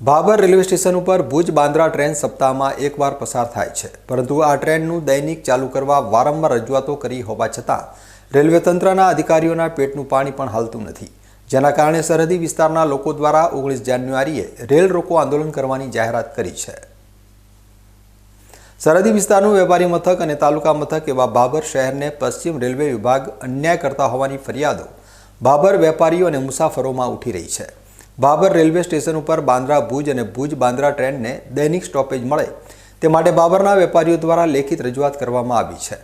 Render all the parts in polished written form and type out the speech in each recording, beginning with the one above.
Bhabhar railway station ઉપર Bhuj Bandra train સપ્તાહમાં એકવાર પસાર થાય છે, પરંતુ આ ટ્રેનનું દૈનિક ચાલુ કરવા વારંવાર રજૂઆતો કરી હોવા છતાં રેલવે તંત્રના અધિકારીઓના પેટનું પાણી પણ હાલતું નથી, જેના કારણે સરહદી વિસ્તારના લોકો દ્વારા 19 જાન્યુઆરીએ રેલ રોકો આંદોલન કરવાની જાહેરાત કરી છે। સરહદી વિસ્તારનું વેપારી મથક અને તાલુકા મથક એવા ભાભર શહેરને પશ્ચિમ રેલવે વિભાગ અન્યાય કરતા હોવાની ફરિયાદો ભાભર વેપારીઓ અને મુસાફરોમાં ઉઠી રહી છે। ભાભર રેલવે સ્ટેશન ઉપર બાંદ્રા ભુજ અને ભુજ બાંદ્રા ટ્રેનને દૈનિક સ્ટોપેજ મળે તે માટે ભાભરના વેપારીઓ દ્વારા લેખિત રજૂઆત કરવામાં આવી છે।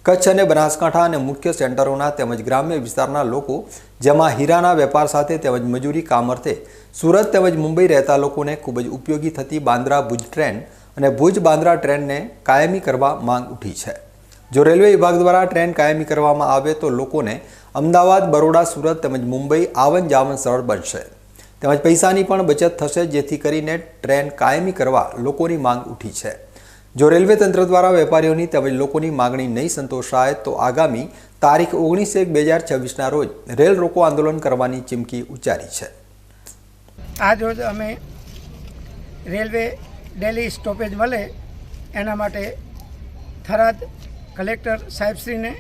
કચ્છ અને બનાસકાંઠા અને મુખ્ય સેન્ટરોના તેમજ ગ્રામ્ય વિસ્તારના લોકો, જેમાં હીરાના વેપાર સાથે તેમજ મજૂરી કામ અર્થે સુરત તેમજ મુંબઈ રહેતા લોકોને ખૂબ જ ઉપયોગી થતી બાંદ્રા ભુજ ટ્રેન અને ભુજ બાંદ્રા ટ્રેનને કાયમી કરવા માંગ ઉઠી છે। જો રેલવે વિભાગ દ્વારા ટ્રેન કાયમી કરવામાં આવે તો લોકોને અમદાવાદ, બરોડા, સુરત તેમજ મુંબઈ આવન જાવન સરળ બનશે, તેમજ પૈસાની પણ બચત થશે, જેથી કરીને ટ્રેન કાયમી કરવા લોકોની માંગ ઉઠી છે। જો રેલવે તંત્ર દ્વારા વેપારીઓની તેમજ લોકોની માંગણી નહીં સંતોષાય તો આગામી તારીખ 19/1/2026ના રોજ રેલ રોકો આંદોલન કરવાની ચીમકી ઉચ્ચારી છે। આજ રોજ અમે રેલવે ડેલી સ્ટોપેજ મળે એના માટે થરાદ કલેક્ટર સાહેબશ્રીને,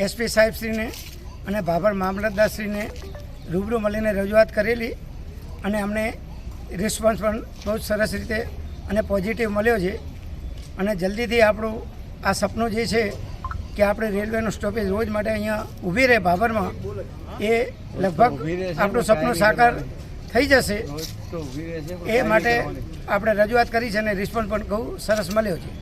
એસપી સાહેબશ્રીને અને ભાભર મામલતદારશ્રીને રૂબરૂ મળીને રજૂઆત કરેલી અને અમને રિસ્પોન્સ પણ બહુ સરસ રીતે અને પોઝિટિવ મળ્યો છે। અને જલ્દીથી આપણું આ સપનું જે છે કે આપણે રેલવેનું સ્ટોપેજ રોજ માટે અહીંયા ઊભી રહે ભાભરમાં, એ લગભગ આપણું સપનું સાકાર થઈ જશે। એ માટે આપણે રજૂઆત કરી છે અને રિસ્પોન્સ પણ બહુ સરસ મળ્યો છે।